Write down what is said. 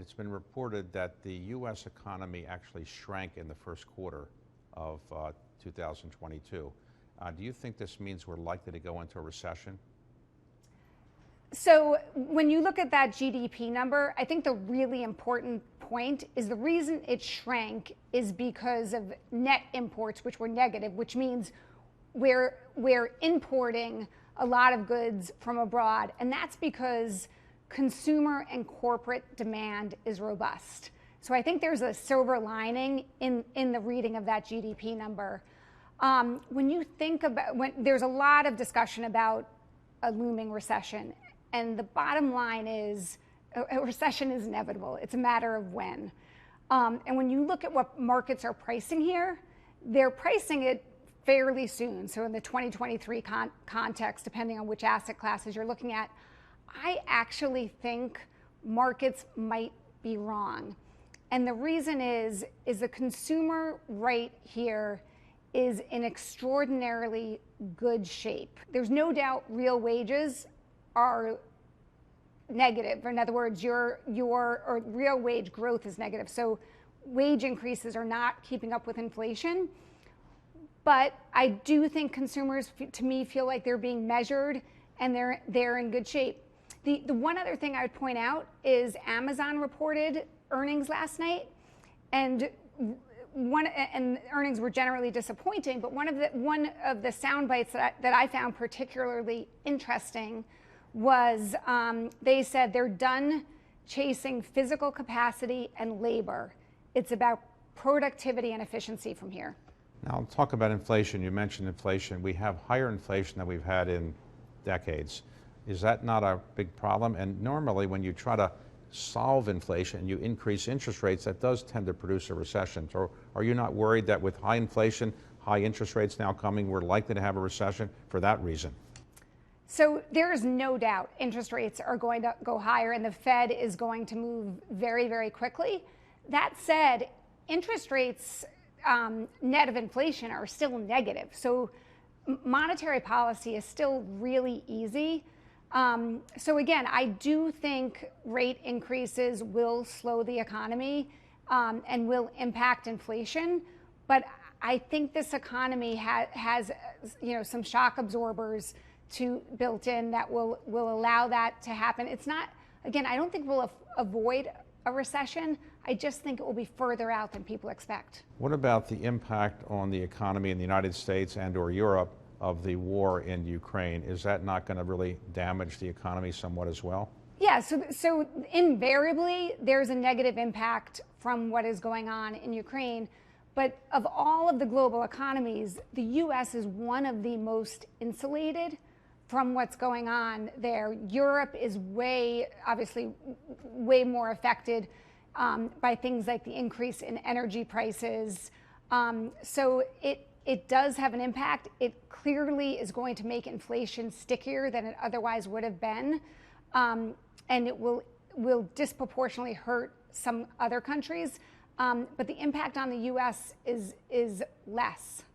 it's been reported that the U.S. economy actually shrank in the first quarter of 2022. Do you think this means we're likely to go into a recession? So when you look at that GDP number, I think the really important point is the reason it shrank is because of net imports, which were negative, which means we're importing a lot of goods from abroad. And that's because consumer and corporate demand is robust. So I think there's a silver lining in the reading of that GDP number. When you think about, there's a lot of discussion about a looming recession. And the bottom line is a recession is inevitable. It's a matter of when. And when you look at what markets are pricing here, they're pricing it fairly soon. So in the 2023 context, depending on which asset classes you're looking at, I actually think markets might be wrong. And the reason is the consumer right here is in extraordinarily good shape. There's no doubt real wages are negative. In other words, your real wage growth is negative. So wage increases are not keeping up with inflation. But I do think consumers, to me, feel like they're being measured and they're in good shape. The one other thing I would point out is Amazon reported earnings last night, and earnings were generally disappointing. But one of the sound bites that I found particularly interesting was they said they're done chasing physical capacity and labor. It's about productivity and efficiency from here. Now, I'll talk about inflation. You mentioned inflation. We have higher inflation than we've had in decades. Is that not a big problem? And normally when you try to solve inflation, you increase interest rates, that does tend to produce a recession. So are you not worried that with high inflation, high interest rates now coming, we're likely to have a recession for that reason? So there is no doubt interest rates are going to go higher and the Fed is going to move very, very quickly. That said, interest rates net of inflation are still negative. So monetary policy is still really easy. So again, I do think rate increases will slow the economy and will impact inflation. But I think this economy has some shock absorbers built in that will allow that to happen. It's not, again, I don't think we'll avoid a recession. I just think it will be further out than people expect. What about the impact on the economy in the United States and or Europe of the war in Ukraine? Is that not going to really damage the economy somewhat as well? Yeah, so invariably there's a negative impact from what is going on in Ukraine. But of all of the global economies, the U.S. is one of the most insulated from what's going on there. Europe is obviously way more affected by things like the increase in energy prices. So it does have an impact. It clearly is going to make inflation stickier than it otherwise would have been. And it will disproportionately hurt some other countries. But the impact on the U.S. is less.